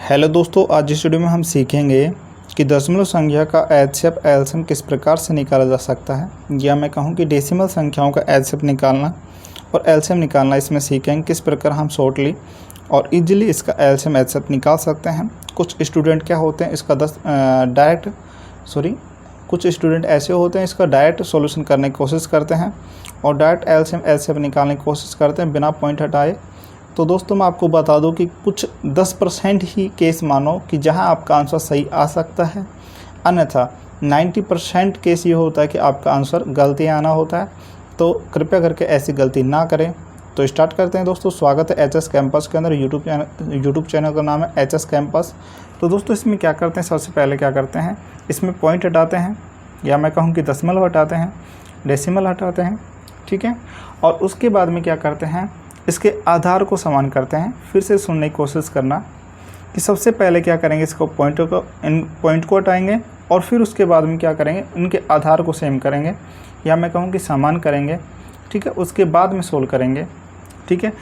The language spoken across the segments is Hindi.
हेलो दोस्तों, आज इस वीडियो में हम सीखेंगे कि दशमलव संख्या का एचसीएफ एलसीएम किस प्रकार से निकाला जा सकता है, या मैं कहूं कि डेसिमल संख्याओं का एचसीएफ निकालना और एलसीएम निकालना। इसमें सीखेंगे किस प्रकार हम शॉर्टली और इजीली इसका एलसीएम एचसीएफ निकाल सकते हैं। कुछ स्टूडेंट क्या होते हैं इसका कुछ स्टूडेंट ऐसे होते हैं इसका डायरेक्ट सॉल्यूशन करने की कोशिश करते हैं और डायरेक्ट एलसीएम एचसीएफ निकालने की कोशिश करते हैं बिना पॉइंट हटाए। तो दोस्तों मैं आपको बता दूं कि कुछ 10% ही केस मानो कि जहां आपका आंसर सही आ सकता है, अन्यथा 90% केस ये होता है कि आपका आंसर गलती आना होता है। तो कृपया करके ऐसी गलती ना करें। तो स्टार्ट करते हैं दोस्तों। स्वागत है एचएस कैंपस के अंदर। यूट्यूब चैनल का नाम है एचएस कैंपस। तो दोस्तों इसमें क्या करते हैं, सबसे पहले क्या करते हैं, इसमें पॉइंट हटाते हैं, या मैं कहूँ कि दशमलव हटाते हैं, डेसिमल हटाते हैं, ठीक है। और उसके बाद में क्या करते हैं, इसके आधार को समान करते हैं। फिर से सुनने की कोशिश करना कि सबसे पहले क्या करेंगे, इसको इन पॉइंट को हटाएंगे और फिर उसके बाद में क्या करेंगे, इनके आधार को सेम करेंगे, या मैं कहूँ कि समान करेंगे, ठीक है। उसके बाद में सोल्व करेंगे, ठीक है।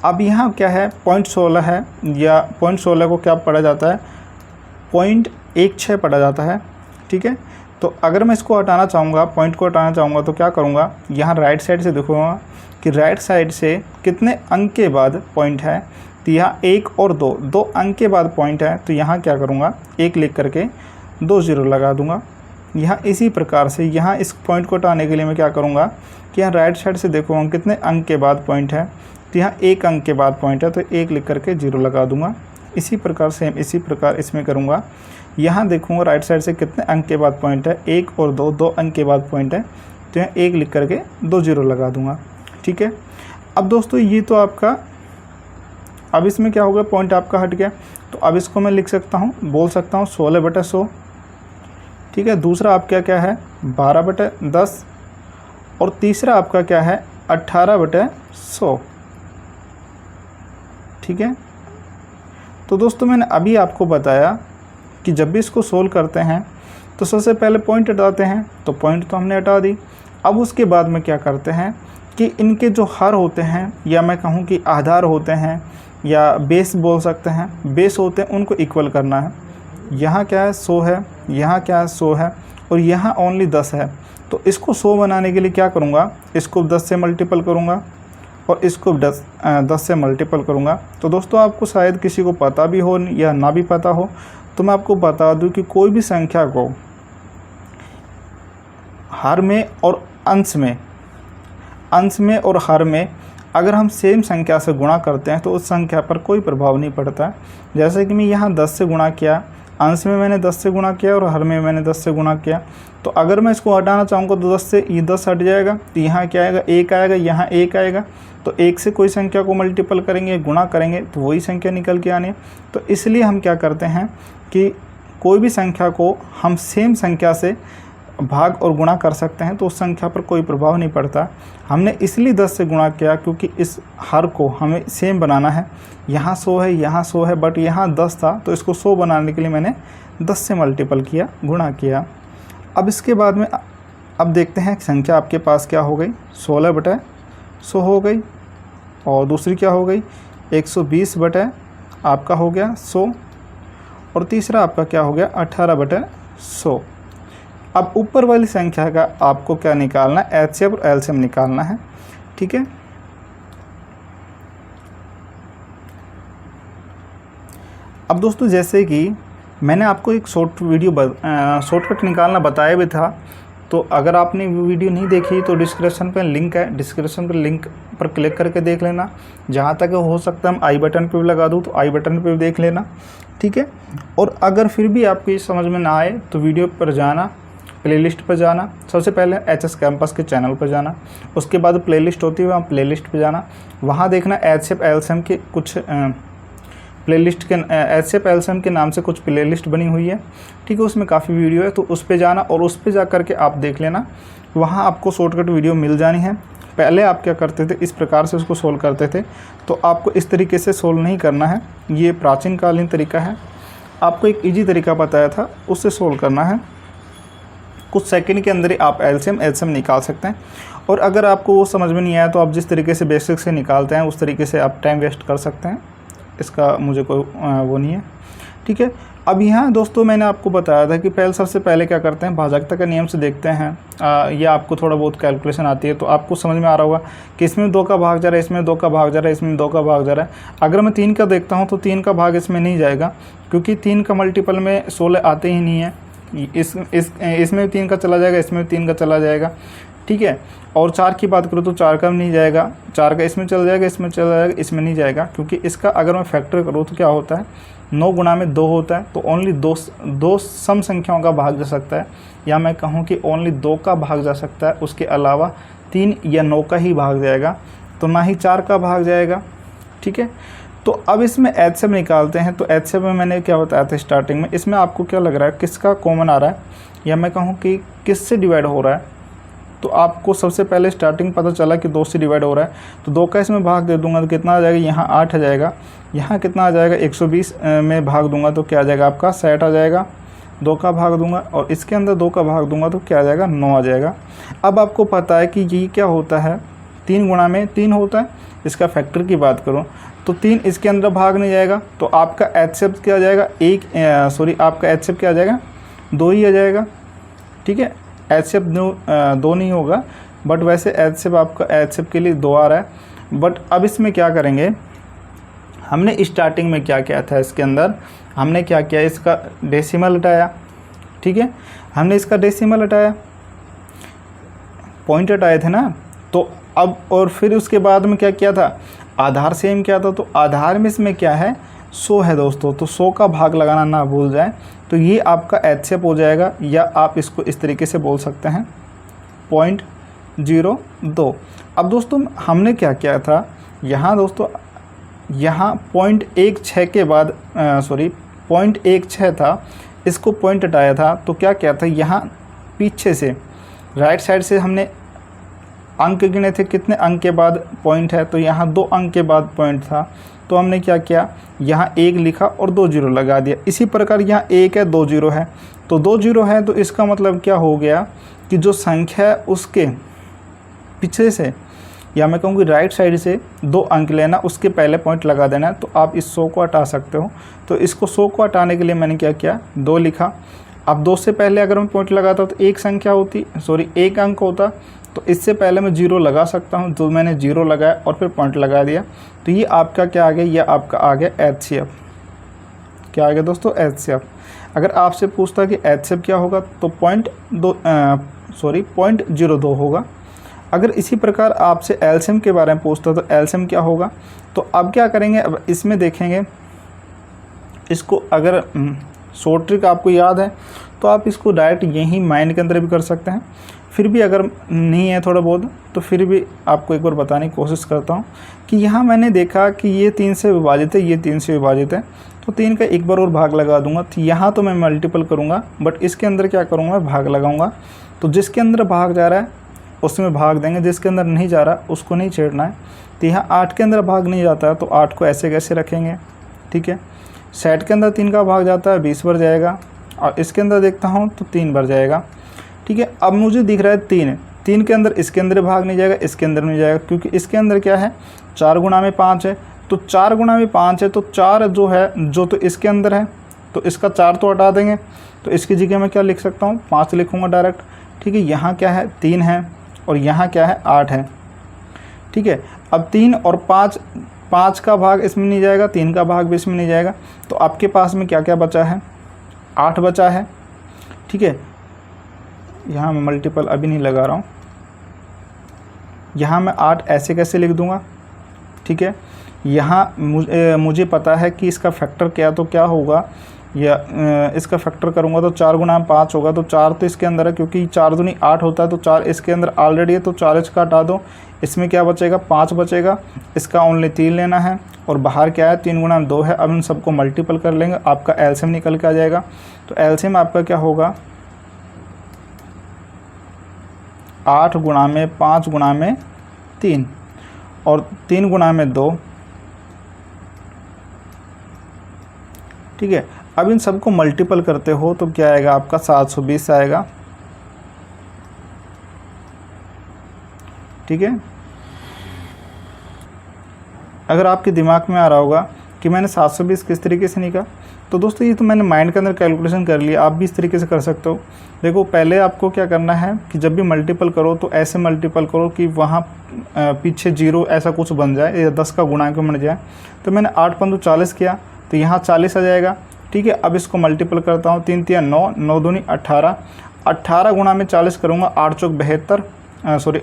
अब यहाँ क्या है, 0.16 है, या 0.16 को क्या पढ़ा जाता है, 0.16 पढ़ा जाता है, ठीक है। तो अगर मैं इसको हटाना चाहूँगा, पॉइंट को हटाना चाहूँगा, तो क्या करूँगा, यहाँ राइट साइड से देखूँगा कि राइट साइड से कितने अंक के बाद पॉइंट है। तो यहाँ 1 और 2 अंक के बाद पॉइंट है। तो यहाँ क्या करूँगा, 1 लिख करके 2 0 लगा दूँगा। यहाँ इसी प्रकार से यहाँ इस पॉइंट को हटाने के लिए मैं क्या करूँगा कि यहाँ राइट साइड से देखूँगा कितने अंक के बाद पॉइंट है। तो यहाँ 1 अंक के बाद पॉइंट है, तो 1 लिख करके 0 लगा दूँगा। इसी प्रकार सेम इसी प्रकार इसमें करूँगा। यहाँ देखूँगा राइट साइड से कितने अंक के बाद पॉइंट है, 1 और 2 अंक के बाद पॉइंट है। तो यहाँ 1 लिख करके 2 0 लगा दूँगा, ठीक है। अब दोस्तों ये तो आपका, अब इसमें क्या होगा, पॉइंट आपका हट गया। तो अब इसको मैं लिख सकता हूँ, बोल सकता हूँ 16/100, ठीक है। दूसरा आपका क्या है, 12/10, और तीसरा आपका क्या है, 18/100, ठीक है। तो दोस्तों मैंने अभी आपको बताया कि जब भी इसको सोल्व करते हैं तो सबसे पहले पॉइंट हटाते हैं। तो पॉइंट तो हमने हटा दी। अब उसके बाद में क्या करते हैं कि इनके जो हर होते हैं, या मैं कहूँ कि आधार होते हैं, या बेस बोल सकते हैं, बेस होते हैं, उनको इक्वल करना है। यहाँ क्या है, 100 है, यहाँ क्या है, 100 है, और यहाँ ओनली 10 है। तो इसको 100 बनाने के लिए क्या करूँगा, इसको 10 से मल्टीपल करूँगा और इसको 10 से मल्टीपल करूँगा। तो दोस्तों आपको शायद किसी को पता भी हो या ना भी पता हो, तो मैं आपको बता दूँ कि कोई भी संख्या को हर में और अंश में और हर में अगर हम सेम संख्या से गुणा करते हैं तो उस संख्या पर कोई प्रभाव नहीं पड़ता है। जैसे कि मैं यहाँ 10 से गुणा किया, अंश में मैंने 10 से गुणा किया और हर में मैंने 10 से गुणा किया। तो अगर मैं इसको हटाना चाहूँगा तो 10 से ये 10 हट जाएगा। तो यहाँ क्या आएगा, 1 आएगा, यहाँ 1 आएगा। तो 1 से कोई संख्या को मल्टीपल करेंगे, गुणा करेंगे, तो वही संख्या निकल के आनी है। तो इसलिए हम क्या करते हैं कि कोई भी संख्या को हम सेम संख्या से भाग और गुणा कर सकते हैं, तो उस संख्या पर कोई प्रभाव नहीं पड़ता। हमने इसलिए 10 से गुणा किया क्योंकि इस हर को हमें सेम बनाना है। यहाँ 100 है, यहाँ 100 है, बट यहाँ 10 था, तो इसको 100 बनाने के लिए मैंने 10 से मल्टीपल किया, गुणा किया। अब इसके बाद में अब देखते हैं संख्या आपके पास क्या हो गई, 16/100 हो गई, और दूसरी क्या हो गई, 120/ आपका हो गया 100, और तीसरा आपका क्या हो गया, 18/100। अब ऊपर वाली संख्या का आपको क्या निकालना है, एचसीएफ और एलसीएम निकालना है, ठीक है। अब दोस्तों जैसे कि मैंने आपको एक शॉर्टकट निकालना बताया भी था, तो अगर आपने वीडियो नहीं देखी तो डिस्क्रिप्शन पर लिंक है, डिस्क्रिप्शन पर लिंक पर क्लिक करके देख लेना। जहाँ तक हो सकता है हम आई बटन पे भी लगा दूँ, तो आई बटन पे भी देख लेना, ठीक है। और अगर फिर भी आपको ये समझ में ना आए तो वीडियो पर जाना, प्लेलिस्ट पर जाना, सबसे पहले एचएस कैंपस के चैनल पर जाना, उसके बाद प्लेलिस्ट होती है वहाँ प्लेलिस्ट पर जाना, वहाँ देखना एचसीएफ एलसीएम के कुछ प्लेलिस्ट के एचसीएफ एलसीएम के नाम से कुछ प्लेलिस्ट बनी हुई है, ठीक है। उसमें काफ़ी वीडियो है, तो उस पर जाना और उस पर जा करके आप देख लेना, वहाँ आपको शॉर्टकट वीडियो मिल जानी है। पहले आप क्या करते थे, इस प्रकार से उसको सोल्व करते थे, तो आपको इस तरीके से सोल्व नहीं करना है, ये प्राचीन कालीन तरीका है। आपको एक ईजी तरीका बताया था, उससे सोल्व करना है। कुछ सेकंड के अंदर ही आप एलसीएम निकाल सकते हैं। और अगर आपको वो समझ में नहीं आया तो आप जिस तरीके से बेसिक से निकालते हैं उस तरीके से आप टाइम वेस्ट कर सकते हैं, इसका मुझे कोई वो नहीं है, ठीक है। अब यहाँ दोस्तों मैंने आपको बताया था कि पहले सबसे पहले क्या करते हैं, भाजकता का नियम से देखते हैं। ये आपको थोड़ा बहुत कैलकुलेशन आती है तो आपको समझ में आ रहा होगा कि इसमें 2 का भाग जा रहा है, इसमें 2 का भाग जा रहा है, इसमें 2 का भाग जा रहा है। अगर मैं 3 का देखता हूँ तो 3 का भाग इसमें नहीं जाएगा, क्योंकि 3 का मल्टीपल में 16 आते ही नहीं है। इसमें भी 3 का चला जाएगा, इसमें भी 3 का चला जाएगा, ठीक है। और 4 की बात करूँ तो 4 का भी नहीं जाएगा, 4 का इसमें चला जाएगा, इसमें चला जाएगा, इसमें नहीं जाएगा, क्योंकि इसका अगर मैं फैक्टर करूँ तो क्या होता है, 9 गुणा में 2 होता है, तो ओनली दो सम संख्याओं का भाग जा सकता है, या मैं कहूँ कि ओनली 2 का भाग जा सकता है, उसके अलावा 3 या 9 का ही भाग जाएगा, तो ना ही 4 का भाग जाएगा, ठीक है। तो अब इसमें एचसीएफ निकालते हैं। तो एचसीएफ में मैंने क्या बताया था स्टार्टिंग में, इसमें आपको क्या लग रहा है, किसका कॉमन आ रहा है, या मैं कहूँ कि किससे डिवाइड हो रहा है। तो आपको सबसे पहले स्टार्टिंग पता चला कि 2 से डिवाइड हो रहा है, तो 2 का इसमें भाग दे दूंगा तो कितना आ जाएगा, यहाँ 8 आ जाएगा, यहाँ कितना आ जाएगा, 120 में भाग दूंगा तो क्या आ जाएगा आपका 60 आ जाएगा। 2 का भाग दूंगा और इसके अंदर 2 का भाग दूंगा तो क्या आ जाएगा, 9 आ जाएगा। अब आपको पता है कि ये क्या होता है, 3 गुणा में 3 होता है। इसका फैक्टर की बात करूँ तो 3 इसके अंदर भाग नहीं जाएगा, तो आपका एचसीएफ क्या आ जाएगा, आपका एचसीएफ क्या आ जाएगा, 2 ही आ जाएगा, ठीक है। एचसीएफ 2 नहीं होगा, बट वैसे एचसीएफ आपका एचसीएफ के लिए 2 आ रहा है। बट अब इसमें क्या करेंगे, हमने स्टार्टिंग में क्या किया था, इसके अंदर हमने क्या किया, इसका डेसिमल हटाया, ठीक है। हमने इसका डेसिमल हटाया, पॉइंट हटाए थे ना, तो अब और फिर उसके बाद में क्या किया था, आधार सेम किया था। तो आधार में इसमें क्या है, 100 है दोस्तों, तो 100 का भाग लगाना ना भूल जाए। तो ये आपका एचसीएफ हो जाएगा, या आप इसको इस तरीके से बोल सकते हैं 0.02। अब दोस्तों हमने क्या किया था, यहाँ दोस्तों यहाँ 0.16 के बाद 0.16 था, इसको पॉइंट हटाया था। तो क्या किया था, यहाँ पीछे से राइट साइड से हमने अंक गिने थे, कितने अंक के बाद पॉइंट है, तो यहाँ 2 अंक के बाद पॉइंट था। तो हमने क्या किया, यहाँ 1 लिखा और 2 जीरो लगा दिया। इसी प्रकार यहाँ 1 है, 2 जीरो है, तो 2 जीरो है, तो इसका मतलब क्या हो गया कि जो संख्या है उसके पीछे से, या मैं कहूँगी राइट साइड से 2 अंक लेना, उसके पहले पॉइंट लगा देना। तो आप इस 100 को हटा सकते हो। तो इसको 100 को हटाने के लिए मैंने क्या किया, 2 लिखा। अब 2 से पहले अगर मैं पॉइंट लगाता तो एक संख्या होती, एक अंक होता, तो इससे पहले मैं 0 लगा सकता हूं, तो मैंने 0 लगाया और फिर पॉइंट लगा दिया। तो ये आपका क्या आ गया, ये आपका आ गया एचसीएफ। क्या आ गया दोस्तों, एचसीएफ। अगर आपसे पूछता कि एचसीएफ क्या होगा तो 0.02 होगा। अगर इसी प्रकार आपसे एलसीएम के बारे में पूछता तो एलसीएम क्या होगा। तो अब क्या करेंगे, अब इसमें देखेंगे, इसको अगर शॉर्ट ट्रिक आपको याद है तो आप इसको डायरेक्ट यहीं माइंड के अंदर भी कर सकते हैं। फिर भी अगर नहीं है थोड़ा बहुत, तो फिर भी आपको एक बार बताने की कोशिश करता हूँ कि यहाँ मैंने देखा कि ये 3 से विभाजित है, ये 3 से विभाजित है, तो 3 का एक बार और भाग लगा दूंगा। तो यहाँ तो मैं मल्टीपल करूँगा, बट इसके अंदर क्या करूँगा, भाग लगाऊंगा। तो जिसके अंदर भाग जा रहा है उसमें भाग देंगे, जिसके अंदर नहीं जा रहा उसको नहीं छेड़ना है। तो यहाँ 8 के अंदर भाग नहीं जाता है, तो 8 को ऐसे कैसे रखेंगे, ठीक है। 60 के अंदर 3 का भाग जाता है, 20 बार जाएगा, और इसके अंदर देखता हूँ तो 3 बार जाएगा, ठीक है। अब मुझे दिख रहा है 3 के अंदर, इसके अंदर भाग नहीं जाएगा, इसके अंदर नहीं जाएगा, क्योंकि इसके अंदर क्या है, 4 गुणा में 5 है। तो 4 गुणा में 5 है, तो 4 जो है, जो तो इसके अंदर है, तो इसका 4 तो हटा देंगे। तो इसकी जगह मैं क्या लिख सकता हूँ, 5 लिखूँगा डायरेक्ट, ठीक है। यहाँ क्या है, 3 है, और यहाँ क्या है, 8 है, ठीक है। अब 3 और 5 का भाग इसमें नहीं जाएगा, 3 का भाग भी इसमें नहीं जाएगा। तो आपके पास में क्या क्या बचा है, 8 बचा है, ठीक है। यहाँ मैं मल्टीपल अभी नहीं लगा रहा हूँ, यहाँ मैं 8 ऐसे कैसे लिख दूँगा, ठीक है। यहाँ मुझे पता है कि इसका फैक्टर क्या, तो क्या होगा, या इसका फैक्टर करूँगा तो 4 गुणा 5 होगा। तो 4 तो इसके अंदर है, क्योंकि 4 दूनी 8 होता है, तो 4 इसके अंदर ऑलरेडी है, तो 4 इसका हटा दो। इसमें क्या बचेगा, 5 बचेगा, इसका ओनली 3 लेना है, और बाहर क्या है, 3 गुणा 2 है। अब इन सबको मल्टीपल कर लेंगे, आपका एलसीएम निकल के आ जाएगा। तो एलसीएम आपका क्या होगा, 8 गुणा में 5 गुणा में 3 और 3 गुणा में 2, ठीक है। अब इन सबको मल्टीपल करते हो तो क्या आएगा आपका, 720 आएगा, ठीक है। अगर आपके दिमाग में आ रहा होगा कि मैंने 720 किस तरीके से निकाला। तो दोस्तों ये तो मैंने माइंड के अंदर कैलकुलेशन कर लिया, आप भी इस तरीके से कर सकते हो। देखो पहले आपको क्या करना है कि जब भी मल्टीपल करो तो ऐसे मल्टीपल करो कि वहाँ पीछे 0 ऐसा कुछ बन जाए या 10 का गुणांक बन जाए। तो मैंने 8 पंदु 40 किया तो यहाँ 40 आ जाएगा, ठीक है। अब इसको मल्टीपल करता हूँ, 3 तिया 9, 9 दूनी 18, 18 गुणा में 40 करूँगा, 8 चौक 72,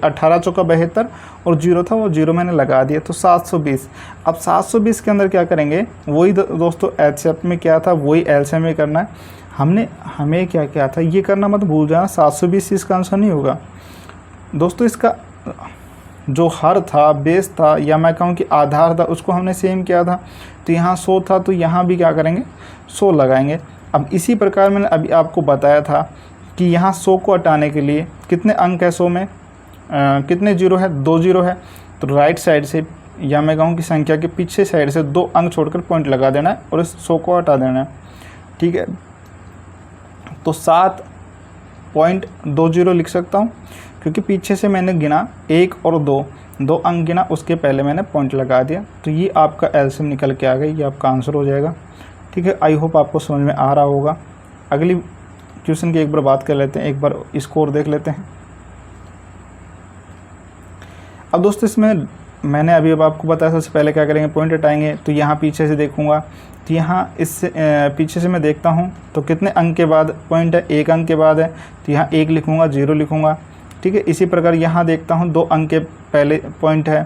18 चौका 72 और 0 था वो 0 मैंने लगा दिया, तो 720। अब 720 के अंदर क्या करेंगे, वही दोस्तों एचसीएफ में क्या था वही एलसीएम में करना है। हमें क्या क्या था ये करना मत भूल जाना, 720 इसका आंसर नहीं होगा दोस्तों। इसका जो हर था, बेस था, या मैं कहूँ कि आधार था, उसको हमने सेम किया था। तो यहाँ 100 था तो यहाँ भी क्या करेंगे 100 लगाएंगे। अब इसी प्रकार मैंने अभी आपको बताया था कि यहाँ 100 को हटाने के लिए कितने अंक है 100 में, कितने 0 है, 2 0 है। तो राइट साइड से या मैं कहूँ कि संख्या के पीछे साइड से 2 अंक छोड़कर पॉइंट लगा देना है और इस 100 को हटा देना है, ठीक है। तो 7.20 लिख सकता हूँ क्योंकि पीछे से मैंने गिना 1 और 2 अंक गिना, उसके पहले मैंने पॉइंट लगा दिया। तो ये आपका एलसीएम निकल के आ गई, ये आपका आंसर हो जाएगा, ठीक है। आई होप आपको समझ में आ रहा होगा। अगली क्वेश्चन की एक बार बात कर लेते हैं, एक बार स्कोर देख लेते हैं। अब दोस्तों इसमें मैंने अभी अब आपको बताया सबसे पहले क्या करेंगे, पॉइंट हटाएंगे। तो यहाँ पीछे से देखूंगा तो यहाँ इससे पीछे से मैं देखता हूँ तो कितने अंक के बाद पॉइंट है, 1 अंक के बाद है, तो यहाँ 1 लिखूँगा, 0 लिखूँगा, ठीक है। इसी प्रकार यहाँ देखता हूँ 2 अंक के पहले पॉइंट है,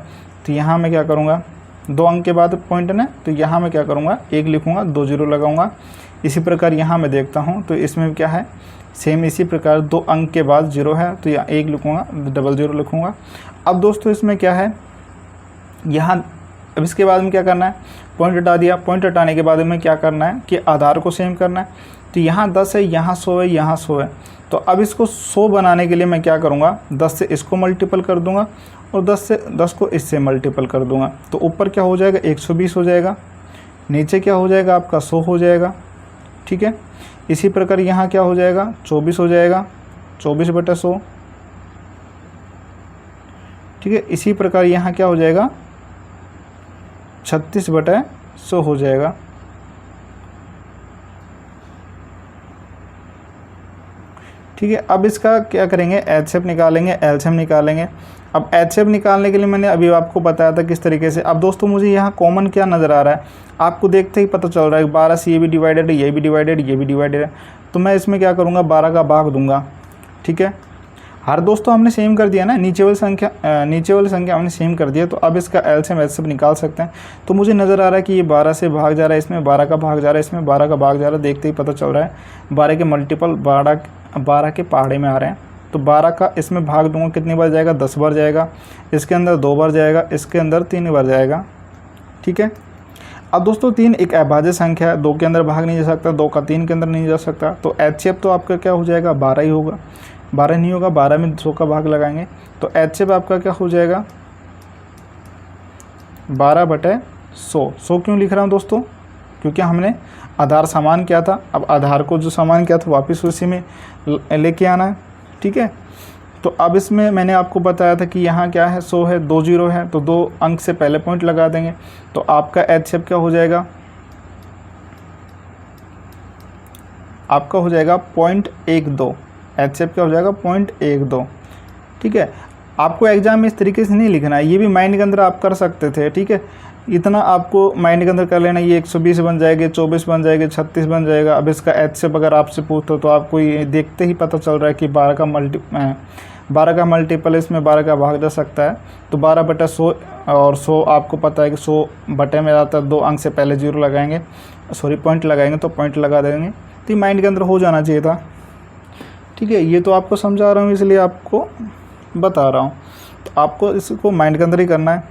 तो यहाँ मैं क्या करूँगा, 2 अंक के बाद पॉइंट है ना, तो यहाँ मैं क्या करूँगा 1 लिखूँगा, 2 0 लगाऊँगा। इसी प्रकार यहाँ मैं देखता हूँ तो इसमें क्या है सेम इसी प्रकार 2 अंक के बाद 0 है, तो यहाँ 1 लिखूँगा, 00 लिखूँगा। अब दोस्तों इसमें क्या है, यहाँ अब इसके बाद में क्या करना है, पॉइंट हटा दिया। पॉइंट हटाने के बाद में क्या करना है कि आधार को सेम करना है। तो यहाँ 10 है, यहाँ 100 है, यहाँ 100 है। तो अब इसको 100 बनाने के लिए मैं क्या करूँगा, 10 से इसको मल्टीपल कर दूँगा और 10 को इससे मल्टीपल कर दूँगा। तो ऊपर क्या हो जाएगा 120 हो जाएगा, नीचे क्या हो जाएगा आपका 100 हो जाएगा, ठीक है। इसी प्रकार यहाँ क्या हो जाएगा 24 हो जाएगा, 24/100, ठीक है। इसी प्रकार यहाँ क्या हो जाएगा 36/100 हो जाएगा, ठीक है। अब इसका क्या करेंगे, एचसीएफ निकालेंगे, एलसीएम निकालेंगे। अब एचसीएफ निकालने के लिए मैंने अभी आपको बताया था किस तरीके से। अब दोस्तों मुझे यहाँ कॉमन क्या नज़र आ रहा है, आपको देखते ही पता चल रहा है 12 से ये भी डिवाइडेड है, ये भी डिवाइडेड, ये भी डिवाइडेड है। तो मैं इसमें क्या करूँगा 12 का भाग दूंगा, ठीक है। हर दोस्तों हमने सेम कर दिया ना, नीचे वाली संख्या हमने सेम कर दिया। तो अब इसका एलसीएम एचसीएफ निकाल सकते हैं। तो मुझे नज़र आ रहा है कि ये 12 से भाग जा रहा है, इसमें 12 का भाग जा रहा है, इसमें 12 का भाग जा रहा है। देखते ही पता चल रहा है 12 के मल्टीपल 12 के पहाड़े में आ रहे हैं। तो 12 का इसमें भाग दूंगा, कितनी बार जाएगा 10 बार जाएगा, इसके अंदर 2 बार जाएगा, इसके अंदर 3 बार जाएगा, ठीक है। अब दोस्तों 3 एक अभाज्य संख्या है, 2 के अंदर भाग नहीं जा सकता, 2 का 3 के अंदर नहीं जा सकता। तो एचसीएफ तो आपका क्या हो जाएगा 12 ही होगा, 12 नहीं होगा, 12 में 100 का भाग लगाएंगे। तो एचसीएफ आपका क्या हो जाएगा 12/100। 100 क्यों लिख रहा हूँ दोस्तों, क्योंकि हमने आधार समान किया था। अब आधार को जो समान किया था वापस उसी में लेके आना है, ठीक है। तो अब इसमें मैंने आपको बताया था कि यहाँ क्या है 100 है, 2 0 है, तो 2 अंक से पहले पॉइंट लगा देंगे। तो आपका एचसीएफ क्या हो जाएगा, आपका हो जाएगा 0.12। एचसीएफ क्या हो जाएगा 0.12, ठीक है। आपको एग्जाम में इस तरीके से नहीं लिखना है, ये भी माइंड के अंदर आप कर सकते थे, ठीक है। इतना आपको माइंड के अंदर कर लेना, ये 120 बन जाएगी, 24 बन जाएगी, 36 बन जाएगा। अब इसका एचसीएफ अगर आपसे पूछते तो आपको ये देखते ही पता चल रहा है कि 12 का मल्टीपल इसमें 12 का भाग जा सकता है। तो 12/100 और 100 आपको पता है कि 100 बटे में आता है, 2 अंक से पहले 0 लगाएंगे, पॉइंट लगाएंगे, तो पॉइंट लगा देंगे। तो ये माइंड के अंदर हो जाना चाहिए था, ठीक है। ये तो आपको समझा रहा हूँ इसलिए आपको बता रहा हूँ, तो आपको इसको माइंड के अंदर ही करना है।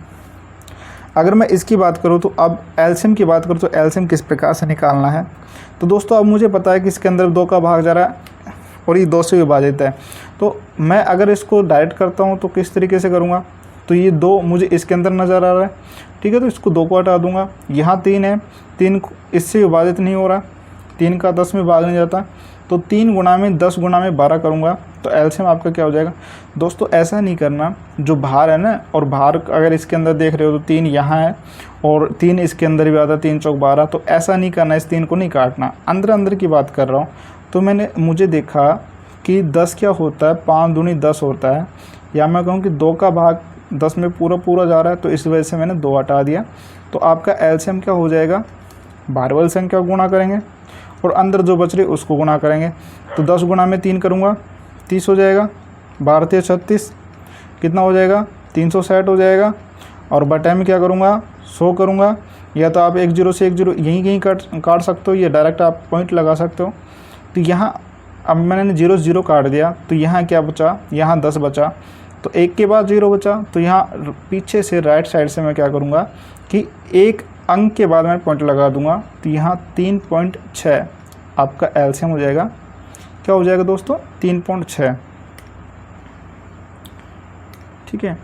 अगर मैं इसकी बात करूँ तो अब एलसीएम की बात करूँ तो एलसीएम किस प्रकार से निकालना है। तो दोस्तों अब मुझे पता है कि इसके अंदर 2 का भाग जा रहा है और ये 2 से विभाजित है। तो मैं अगर इसको डायरेक्ट करता हूँ तो किस तरीके से करूँगा, तो ये 2 मुझे इसके अंदर नज़र आ रहा है, ठीक है। तो इसको 2 को हटा दूँगा। यहाँ 3 है, 3 इससे विभाजित नहीं हो रहा, 3 का 10 में भाग नहीं जाता, तो 3 गुना में 10 गुना में 12 करूँगा तो एलसीएम आपका क्या हो जाएगा। दोस्तों ऐसा नहीं करना, जो भार है ना, और भार अगर इसके अंदर देख रहे हो तो 3 यहाँ है और 3 इसके अंदर भी आता है, 3 चौक 12, तो ऐसा नहीं करना, इस 3 को नहीं काटना, अंदर की बात कर रहा हूँ। तो मुझे देखा कि 10 क्या होता है, 5 दूनी 10 होता है, या मैं कहूँ कि 2 का भाग 10 में पूरा जा रहा है, तो इस वजह से मैंने 2 हटा दिया। तो आपका एलसीएम क्या हो जाएगा, बाहर वाली संख्या को गुणा करेंगे और अंदर जो बच रही उसको गुणा करेंगे। तो 10 गुना में 3 करूँगा 30 हो जाएगा, 12 × 36 कितना हो जाएगा, 360 हो जाएगा। और बटे में क्या करूँगा, 100 करूँगा, या तो आप 1 0 से 1 0 यहीं काट सकते हो, या डायरेक्ट आप पॉइंट लगा सकते हो। तो यहाँ अब मैंने 0 0 काट दिया, तो यहाँ क्या बचा, यहाँ 10 बचा, तो 1 के बाद 0 बचा। तो यहाँ पीछे से राइट साइड से मैं क्या करूँगा कि 1 अंक के बाद मैं पॉइंट लगा दूंगा, तो यहाँ 3.6 आपका एलसीएम हो जाएगा। क्या हो जाएगा दोस्तों, 3.6। ठीक है,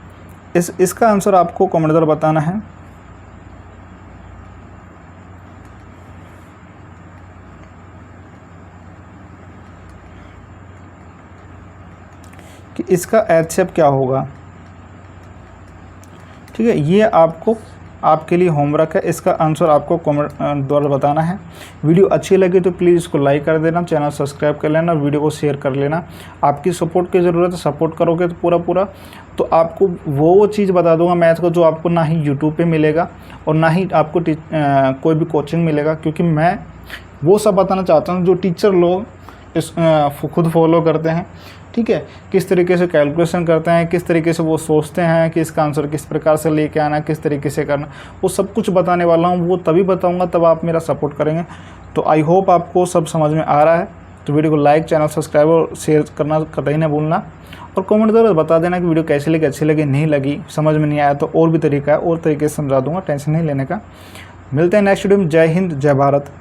इसका आंसर आपको कमेंट द्वारा बताना है। कि इसका एचसीएफ क्या होगा। ठीक है, ये आपके लिए होमवर्क है, इसका आंसर आपको कमेंट द्वारा बताना है। वीडियो अच्छी लगी तो प्लीज़ इसको लाइक कर देना, चैनल सब्सक्राइब कर लेना, वीडियो को शेयर कर लेना। आपकी सपोर्ट की ज़रूरत है, सपोर्ट करोगे तो पूरा तो आपको वो चीज़ बता दूंगा मैथ को जो आपको ना ही यूट्यूब पे मिलेगा और ना ही आपको कोई भी कोचिंग मिलेगा, क्योंकि मैं वो सब बताना चाहता हूँ जो टीचर लोग खुद फॉलो करते हैं। ठीक है, किस तरीके से कैलकुलेशन करते हैं, किस तरीके से वो सोचते हैं कि इसका आंसर किस प्रकार से लेके आना, किस तरीके से करना, वो सब कुछ बताने वाला हूँ। वो तभी बताऊँगा तब आप मेरा सपोर्ट करेंगे। तो आई होप आपको सब समझ में आ रहा है। तो वीडियो को लाइक, चैनल सब्सक्राइब और शेयर करना कतई ना भूलना, और कमेंट जरूर बता देना कि वीडियो कैसी लगी, अच्छी लगी, नहीं लगी, समझ में नहीं आया तो और भी तरीका है, और तरीके से समझा दूँगा, टेंशन नहीं लेने का। मिलते हैं नेक्स्ट वीडियो में। जय हिंद, जय भारत।